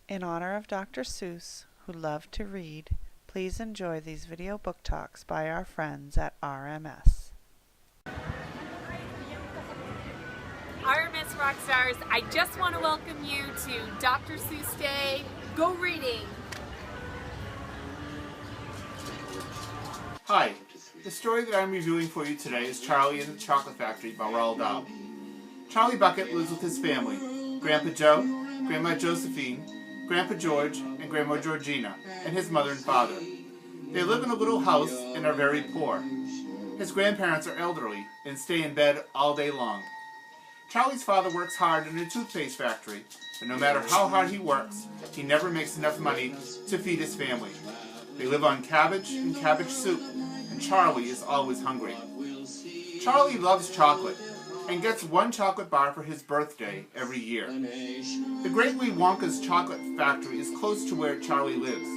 In honor of Dr. Seuss, who loved to read, please enjoy these video book talks by our friends at RMS. RMS Rockstars, I just want to welcome you to Dr. Seuss Day. Go reading! Hi, the story that I'm reviewing for you today is Charlie and the Chocolate Factory by Roald Dahl. Charlie Bucket lives with his family, Grandpa Joe, Grandma Josephine, Grandpa George, and Grandma Georgina, and his mother and father. They live in a little house and are very poor. His grandparents are elderly and stay in bed all day long. Charlie's father works hard in a toothpaste factory, but no matter how hard he works, he never makes enough money to feed his family. They live on cabbage and cabbage soup, and Charlie is always hungry. Charlie loves chocolate and gets one chocolate bar for his birthday every year. The Great Willy Wonka's chocolate factory is close to where Charlie lives.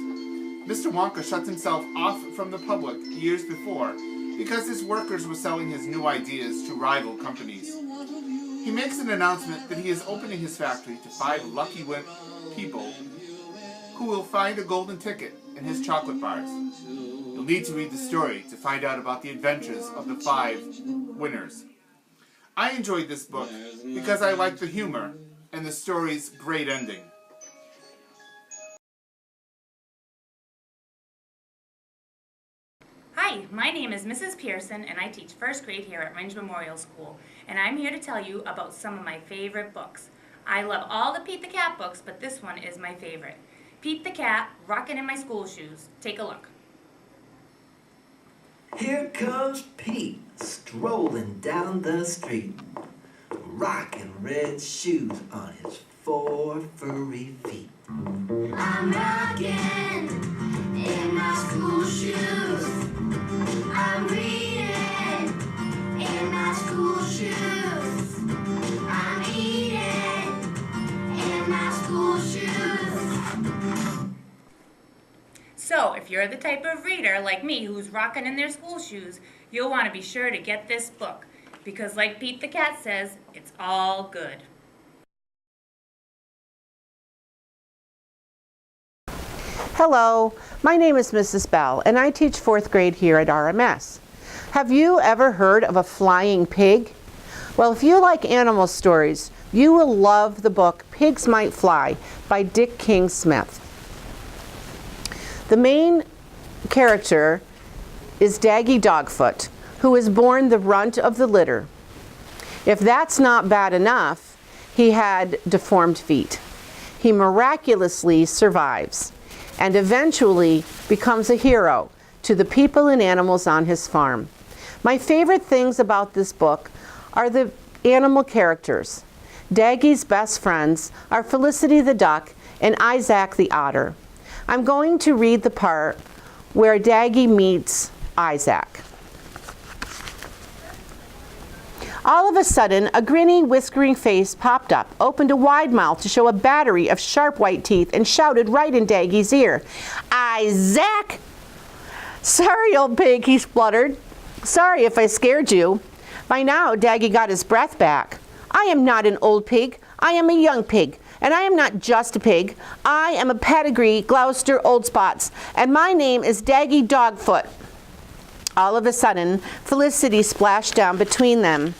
Mr. Wonka shuts himself off from the public years before because his workers were selling his new ideas to rival companies. He makes an announcement that he is opening his factory to 5 lucky people who will find a golden ticket in his chocolate bars. You'll need to read the story to find out about the adventures of the 5 winners. I enjoyed this book because I liked the humor and the story's great ending. Hi, my name is Mrs. Pearson and I teach first grade here at Range Memorial School, and I'm here to tell you about some of my favorite books. I love all the Pete the Cat books, but this one is my favorite. Pete the Cat, Rockin' in My School Shoes. Take a look. Here comes Pete, strolling down the street, rocking red shoes on his 4 furry feet. I'm rocking in my school shoes. I'm reading in my school shoes. I'm eating in my school shoes. So, if you're the type of reader like me who's rocking in their school shoes, you'll want to be sure to get this book, because like Pete the Cat says, it's all good. Hello, my name is Mrs. Bell, and I teach 4th grade here at RMS. Have you ever heard of a flying pig? Well, if you like animal stories, you will love the book Pigs Might Fly by Dick King Smith. The main character is Daggy Dogfoot, who is born the runt of the litter. If that's not bad enough, he had deformed feet. He miraculously survives and eventually becomes a hero to the people and animals on his farm. My favorite things about this book are the animal characters. Daggy's best friends are Felicity the duck and Isaac the otter. I'm going to read the part where Daggy meets Isaac. All of a sudden, a grinning, whiskering face popped up, opened a wide mouth to show a battery of sharp white teeth, and shouted right in Daggy's ear, "Isaac!" "Sorry, old pig," he spluttered. "Sorry if I scared you." By now, Daggy got his breath back. "I am not an old pig. I am a young pig. And I am not just a pig. I am a pedigree Gloucester Old Spots, and my name is Daggy Dogfoot." All of a sudden, Felicity splashed down between them.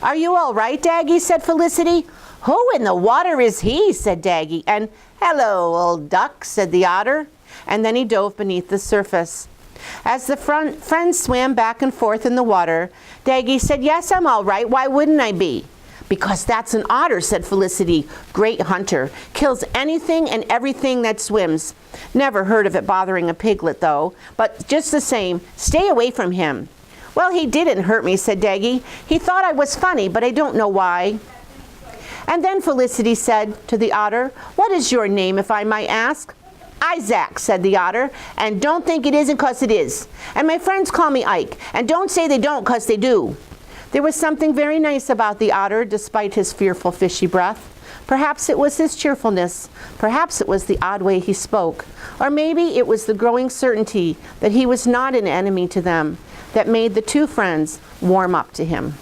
"Are you all right, Daggy?" said Felicity. "Who in the water is he?" said Daggy. And "Hello, old duck," said the otter. And then he dove beneath the surface. As the friends swam back and forth in the water, Daggy said, "Yes, I'm all right. Why wouldn't I be?" "Because that's an otter," said Felicity. "Great hunter. Kills anything and everything that swims. Never heard of it bothering a piglet, though. But just the same, stay away from him." "Well, he didn't hurt me," said Daggy. "He thought I was funny, but I don't know why." And then Felicity said to the otter, "What is your name, if I might ask?" "Isaac," said the otter. "And don't think it isn't 'cause it is. And my friends call me Ike. And don't say they don't 'cause they do." There was something very nice about the otter, despite his fearful fishy breath. Perhaps it was his cheerfulness. Perhaps it was the odd way he spoke. Or maybe it was the growing certainty that he was not an enemy to them that made the 2 friends warm up to him.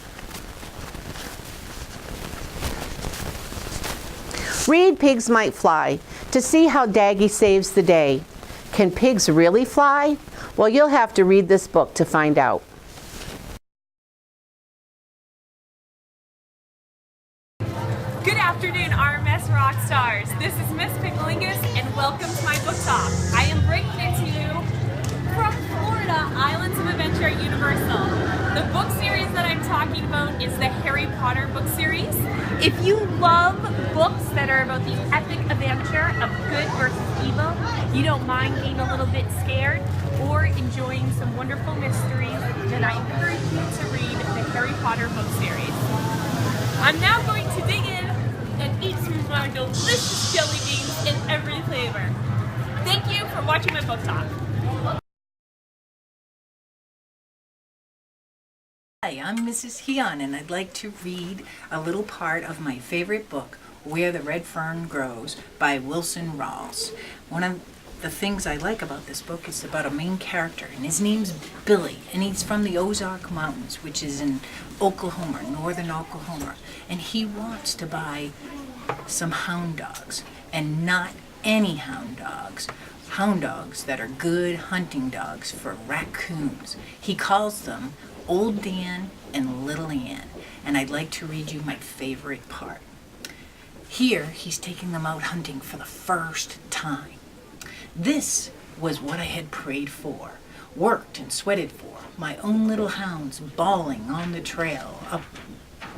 Read Pigs Might Fly to see how Daggy saves the day. Can pigs really fly? Well, you'll have to read this book to find out. Good afternoon, RMS rock stars. This is Miss Picklingus, and welcome to my book talk. I am bringing it to you from Florida, Islands of Adventure at Universal. The book series that I'm talking about is the Harry Potter book series. If you love books that are about the epic adventure of good versus evil, you don't mind being a little bit scared, or enjoying some wonderful mysteries, then I encourage you to read the Harry Potter book series. I'm now going to dig in and eat some of my delicious jelly beans in every flavor. Thank you for watching my book talk. Hi, I'm Mrs. Heon, and I'd like to read a little part of my favorite book, Where the Red Fern Grows, by Wilson Rawls. One of the things I like about this book is about a main character, and his name's Billy, and he's from the Ozark Mountains, which is in Oklahoma, northern Oklahoma, and he wants to buy some hound dogs, and not any hound dogs that are good hunting dogs for raccoons. He calls them Old Dan and Little Ann, and I'd like to read you my favorite part. Here, he's taking them out hunting for the first time. This was what I had prayed for, worked and sweated for, my own little hounds bawling on the trail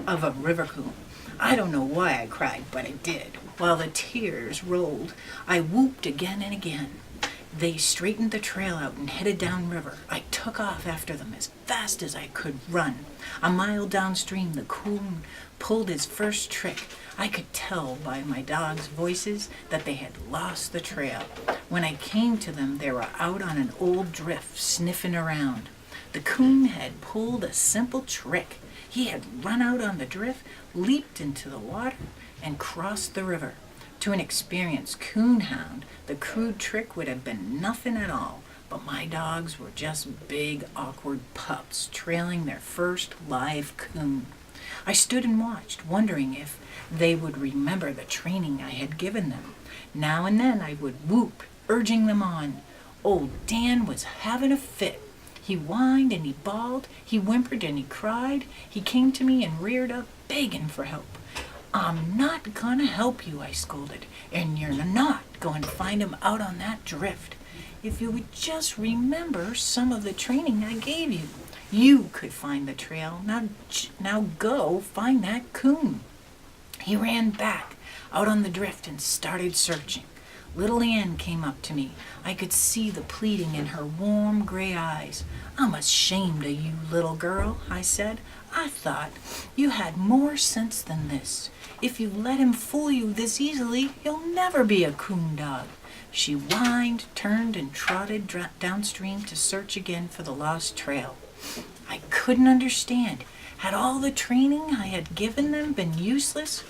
of a river coon. I don't know why I cried, but I did. While the tears rolled, I whooped again and again. They straightened the trail out and headed downriver. I took off after them as fast as I could run. A mile downstream, the coon pulled his first trick. I could tell by my dogs' voices that they had lost the trail. When I came to them, they were out on an old drift, sniffing around. The coon had pulled a simple trick. He had run out on the drift, leaped into the water, and crossed the river. To an experienced coonhound, the crude trick would have been nothing at all, but my dogs were just big, awkward pups trailing their first live coon. I stood and watched, wondering if they would remember the training I had given them. Now and then I would whoop, urging them on. Old Dan was having a fit. He whined and he bawled, he whimpered and he cried. He came to me and reared up, begging for help. I'm not gonna help you, I scolded, and you're not going to find him out on that drift. If you would just remember some of the training I gave you, you could find the trail. Now go find that coon. He ran back out on the drift and started searching. Little Ann came up to me. I could see the pleading in her warm gray eyes. I'm ashamed of you, little girl, I said. I thought you had more sense than this. If you let him fool you this easily, you'll never be a coon dog. She whined, turned, and trotted downstream to search again for the lost trail. I couldn't understand. Had all the training I had given them been useless?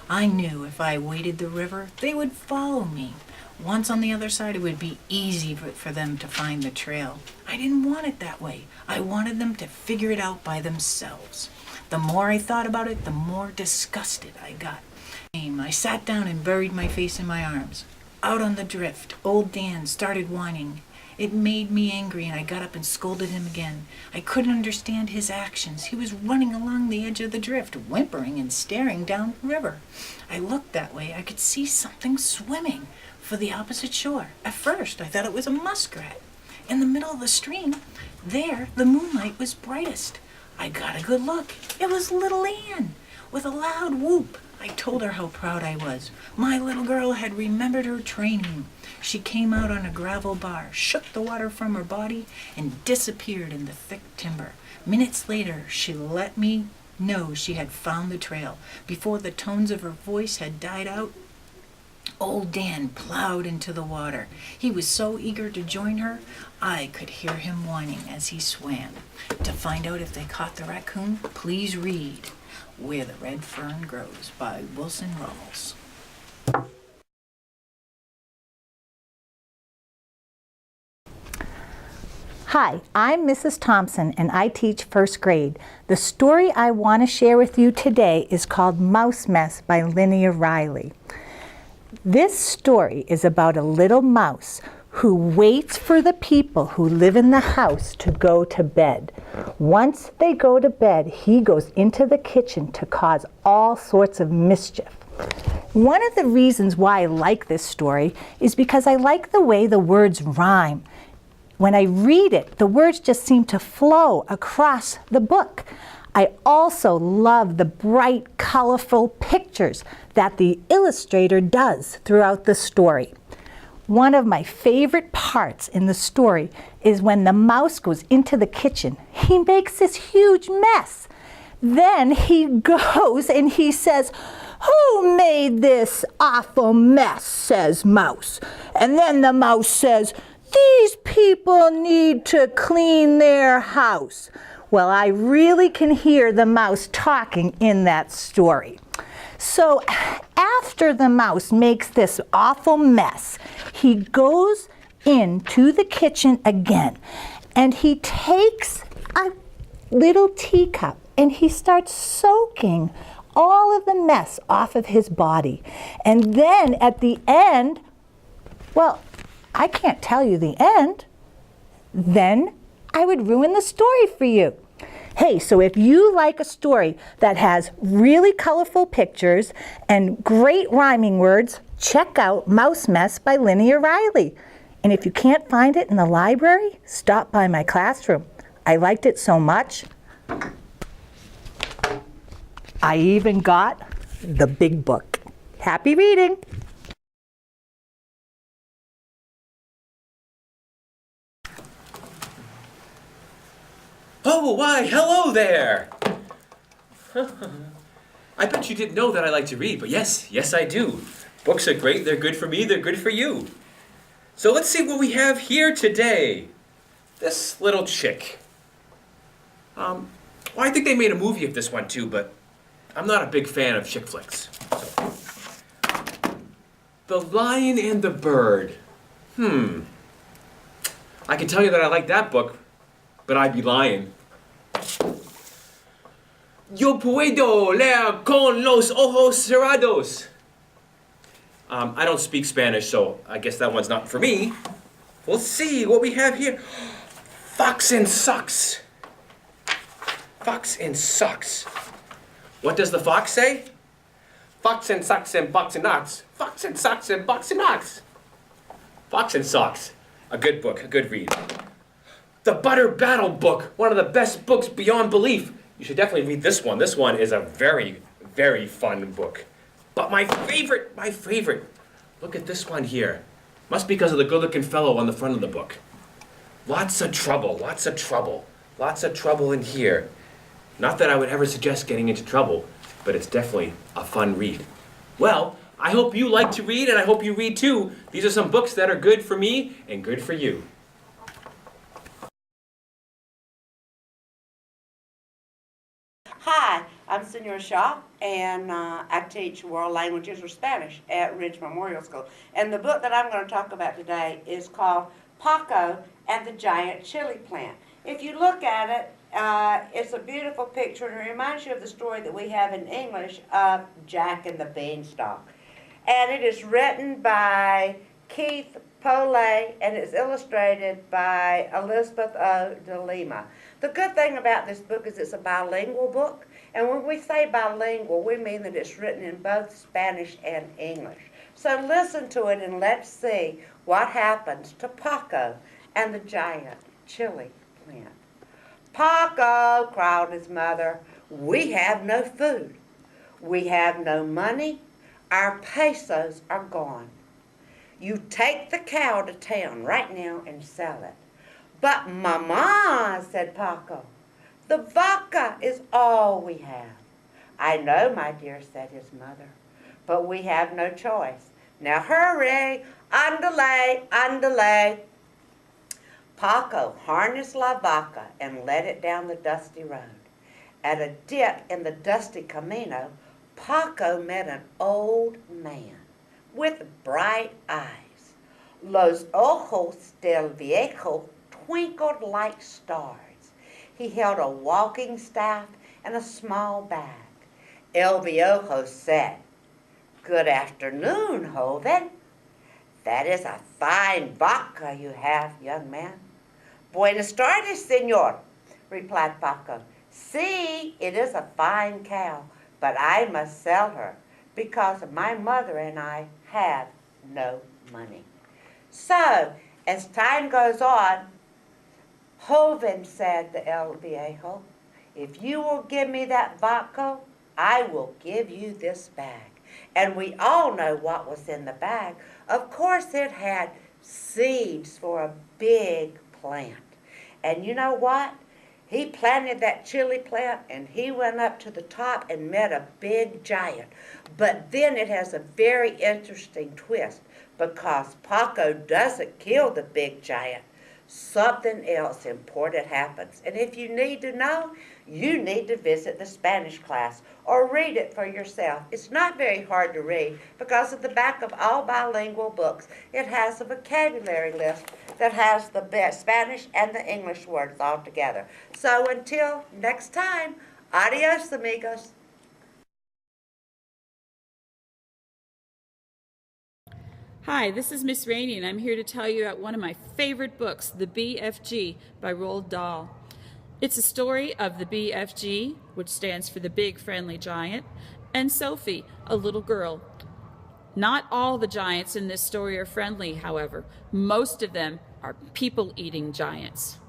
I knew if I waded the river, they would follow me. Once on the other side, it would be easy for them to find the trail. I didn't want it that way. I wanted them to figure it out by themselves. The more I thought about it, the more disgusted I got. I sat down and buried my face in my arms. Out on the drift, old Dan started whining. It made me angry, and I got up and scolded him again. I couldn't understand his actions. He was running along the edge of the drift, whimpering and staring down the river. I looked that way. I could see something swimming for the opposite shore. At first, I thought it was a muskrat. In the middle of the stream, there, the moonlight was brightest. I got a good look. It was little Ann. With a loud whoop, I told her how proud I was. My little girl had remembered her training. She came out on a gravel bar, shook the water from her body, and disappeared in the thick timber. Minutes later, she let me know she had found the trail. Before the tones of her voice had died out, old Dan plowed into the water. He was so eager to join her, I could hear him whining as he swam. To find out if they caught the raccoon, please read Where the Red Fern Grows by Wilson Rawls. Hi, I'm Mrs. Thompson and I teach first grade. The story I want to share with you today is called Mouse Mess by Linnea Riley. This story is about a little mouse who waits for the people who live in the house to go to bed. Once they go to bed, he goes into the kitchen to cause all sorts of mischief. One of the reasons why I like this story is because I like the way the words rhyme. When I read it, the words just seem to flow across the book. I also love the bright, colorful pictures that the illustrator does throughout the story. One of my favorite parts in the story is when the mouse goes into the kitchen. He makes this huge mess. Then he goes and he says, "Who made this awful mess?" says Mouse. And then the mouse says, "These people need to clean their house." Well, I really can hear the mouse talking in that story. So after the mouse makes this awful mess, he goes into the kitchen again and he takes a little teacup and he starts soaking all of the mess off of his body. And then at the end, well, I can't tell you the end. Then I would ruin the story for you. Hey, so if you like a story that has really colorful pictures and great rhyming words, check out Mouse Mess by Linny O'Reilly. And if you can't find it in the library, stop by my classroom. I liked it so much, I even got the big book. Happy reading! Oh, why, hello there! I bet you didn't know that I like to read, but yes, I do. Books are great, they're good for me, they're good for you. So let's see what we have here today. This little chick. Well, I think they made a movie of this one too, but I'm not a big fan of chick flicks. So. The Lion and the Bird. I can tell you that I like that book, but I'd be lying. Yo puedo leer con los ojos cerrados. I don't speak Spanish, so I guess that one's not for me. We'll see what we have here. Fox and Sucks. Fox and Sucks. What does the fox say? Fox and Sucks and Box and Knocks. Fox and Sucks and Box and Knocks. Fox and Socks. A good book, a good read. The Butter Battle Book, one of the best books beyond belief. You should definitely read this one. This one is a very, very fun book. But my favorite, look at this one here. Must be because of the good-looking fellow on the front of the book. Lots of trouble in here. Not that I would ever suggest getting into trouble, but it's definitely a fun read. Well, I hope you like to read, and I hope you read too. These are some books that are good for me and good for you. Hi, I'm Senora Shaw, and I teach world languages or Spanish at Ridge Memorial School. And the book that I'm going to talk about today is called Paco and the Giant Chili Plant. If you look at it, it's a beautiful picture, and it reminds you of the story that we have in English of Jack and the Beanstalk. And it is written by Keith Polay, and it's illustrated by Elizabeth O. de Lima. The good thing about this book is it's a bilingual book, and when we say bilingual, we mean that it's written in both Spanish and English. So listen to it and let's see what happens to Paco and the giant chili plant. "Paco," cried his mother, "we have no food. We have no money. Our pesos are gone. You take the cow to town right now and sell it." "But Mama," said Paco, "the vaca is all we have." "I know, my dear," said his mother, "but we have no choice. Now hurry, andale, andale." Paco harnessed la vaca and led it down the dusty road. At a dip in the dusty camino, Paco met an old man with bright eyes. Los ojos del viejo twinkled like stars. He held a walking staff and a small bag. El Viejo said, Good afternoon, Hoven. That is a fine vodka you have, young man. Buenas tardes, senor, replied Paco. See, it is a fine cow, but I must sell her because my mother and I have no money. So, as time goes on, Joven, said the El Viejo, if you will give me that vodka, I will give you this bag. And we all know what was in the bag. Of course, it had seeds for a big plant. And you know what? He planted that chili plant and he went up to the top and met a big giant. But then it has a very interesting twist because Paco doesn't kill the big giant. Something else important happens. And if you need to know, you need to visit the Spanish class or read it for yourself. It's not very hard to read because at the back of all bilingual books, it has a vocabulary list that has the best Spanish and the English words all together. So until next time, adios, amigos. Hi, this is Miss Rainey, and I'm here to tell you about one of my favorite books, The BFG by Roald Dahl. It's a story of the BFG, which stands for the Big Friendly Giant, and Sophie, a little girl. Not all the giants in this story are friendly, however. Most of them are people-eating giants.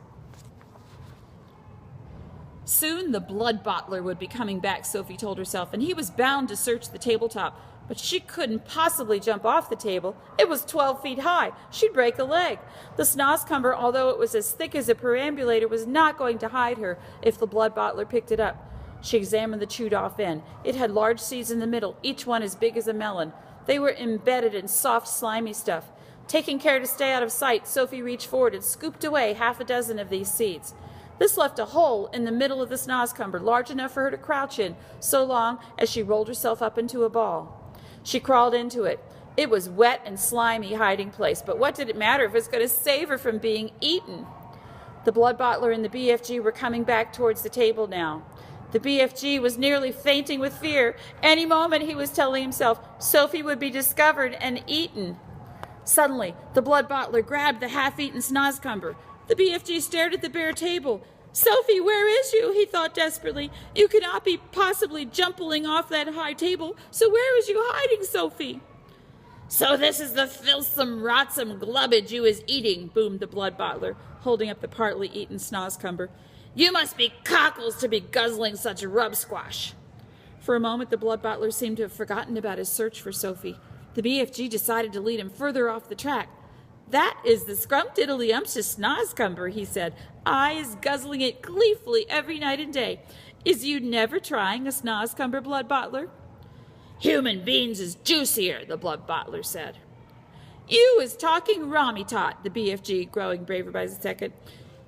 Soon the blood bottler would be coming back, Sophie told herself, and he was bound to search the tabletop. But she couldn't possibly jump off the table. It was 12 feet high. She'd break a leg. The snozzcumber, although it was as thick as a perambulator, was not going to hide her if the blood bottler picked it up. She examined the chewed-off end. It had large seeds in the middle, each one as big as a melon. They were embedded in soft, slimy stuff. Taking care to stay out of sight, Sophie reached forward and scooped away half a dozen of these seeds. This left a hole in the middle of the snozzcumber, large enough for her to crouch in, so long as she rolled herself up into a ball. She crawled into it. It was wet and slimy hiding place, but what did it matter if it was going to save her from being eaten? The blood bottler and the BFG were coming back towards the table now. The BFG was nearly fainting with fear. Any moment, he was telling himself, Sophie would be discovered and eaten. Suddenly, the blood bottler grabbed the half-eaten snozzcumber. The BFG stared at the bare table. Sophie, where is you? He thought desperately. You cannot be possibly jumping off that high table, so where is you hiding, Sophie? So this is the filthsome, rotsome glubbage you is eating, boomed the blood bottler, holding up the partly eaten snozzcumber. You must be cockles to be guzzling such rub squash. For a moment, the blood bottler seemed to have forgotten about his search for Sophie. The BFG decided to lead him further off the track. That is the scrumptiddlyumptious snozzcumber, he said. I is guzzling it gleefully every night and day. Is you never trying a snozzcumber, blood bottler? Human beings is juicier, the blood bottler said. You is talking rommy-tot, the BFG, growing braver by the second.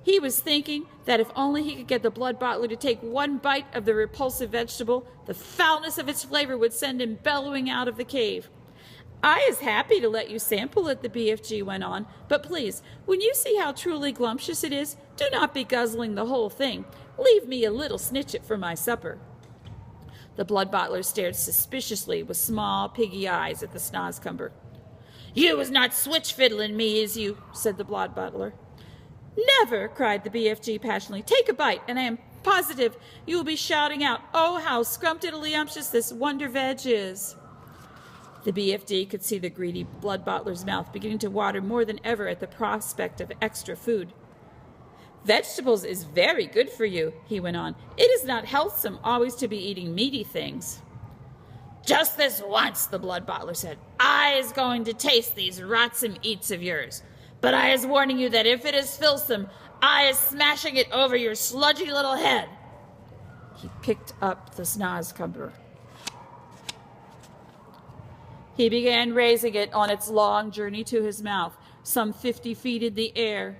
He was thinking that if only he could get the blood bottler to take one bite of the repulsive vegetable, the foulness of its flavor would send him bellowing out of the cave. I is happy to let you sample it, the BFG went on, but please, when you see how truly glumptious it is, do not be guzzling the whole thing. Leave me a little snitch it for my supper. The blood bottler stared suspiciously with small piggy eyes at the snozzcumber. You was not switch fiddling me, is you? Said the blood bottler. Never, cried the BFG passionately. Take a bite, and I am positive you will be shouting out, oh, how scrumptiddlyumptious this wonder veg is. The BFD could see the greedy blood bottler's mouth beginning to water more than ever at the prospect of extra food. Vegetables is very good for you, he went on. It is not healthsome always to be eating meaty things. Just this once, the blood bottler said. I is going to taste these rotsome eats of yours. But I is warning you that if it is filthsome, I is smashing it over your sludgy little head. He picked up the snozzcumber. He began raising it on its long journey to his mouth, some 50 feet in the air.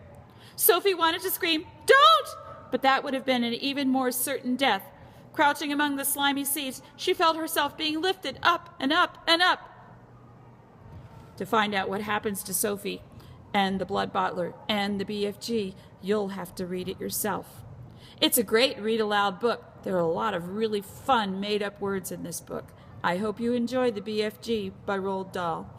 Sophie wanted to scream, don't! But that would have been an even more certain death. Crouching among the slimy seeds, she felt herself being lifted up and up and up. To find out what happens to Sophie and the blood bottler and the BFG, you'll have to read it yourself. It's a great read-aloud book. There are a lot of really fun, made-up words in this book. I hope you enjoy the BFG by Roald Dahl.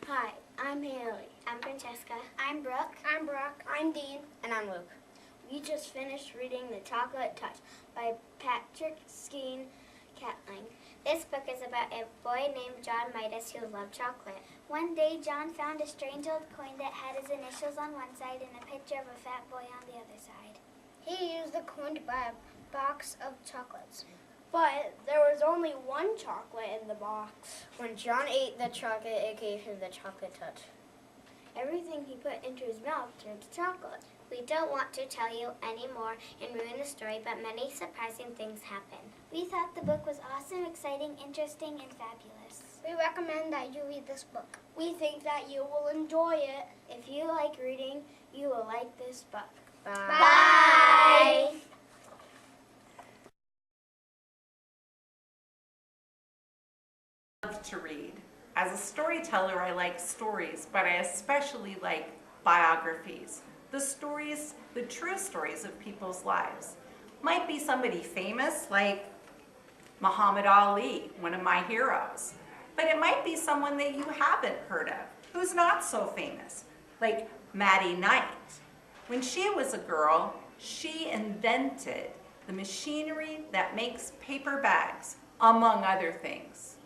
Hi, I'm Haley. I'm Francesca. I'm Brooke. I'm Brock. I'm Dean. And I'm Luke. We just finished reading The Chocolate Touch by Patrick Skeen Catling. This book is about a boy named John Midas who loved chocolate. One day, John found a strange old coin that had his initials on one side and a picture of a fat boy on the other side. He used the coin to buy a box of chocolates. But there was only one chocolate in the box. When John ate the chocolate, it gave him the chocolate touch. Everything he put into his mouth turned to chocolate. We don't want to tell you any more and ruin the story, but many surprising things happen. We thought the book was awesome, exciting, interesting, and fabulous. We recommend that you read this book. We think that you will enjoy it. If you like reading, you will like this book. Bye. Bye. Love to read. As a storyteller, I like stories, but I especially like biographies. The stories, the true stories of people's lives. Might be somebody famous, like Muhammad Ali, one of my heroes. But it might be someone that you haven't heard of, who's not so famous, like Maddie Knight. When she was a girl, she invented the machinery that makes paper bags, among other things.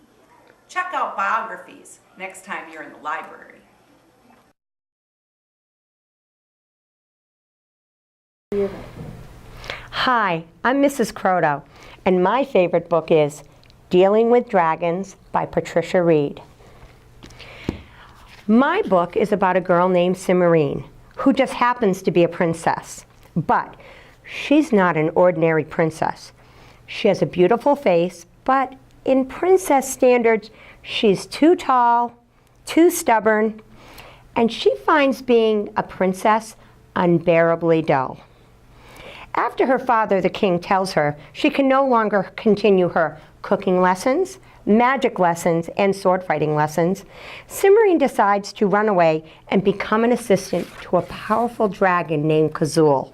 Check out biographies next time you're in the library. Hi, I'm Mrs. Croto, and my favorite book is Dealing with Dragons by Patricia Reed. My book is about a girl named Cimarine, who just happens to be a princess. But she's not an ordinary princess. She has a beautiful face, but in princess standards, she's too tall, too stubborn, and she finds being a princess unbearably dull. After her father, the king, tells her she can no longer continue her cooking lessons, magic lessons, and sword fighting lessons, Cimarine decides to run away and become an assistant to a powerful dragon named Kazul.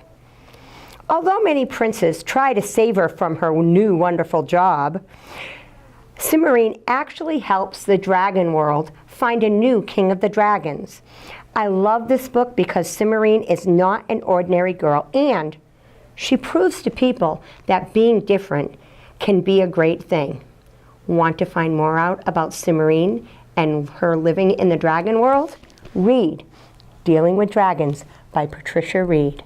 Although many princes try to save her from her new wonderful job, Cimarine actually helps the dragon world find a new king of the dragons. I love this book because Cimarine is not an ordinary girl, and she proves to people that being different can be a great thing. Want to find more out about Cimarine and her living in the dragon world? Read Dealing with Dragons by Patricia Reed.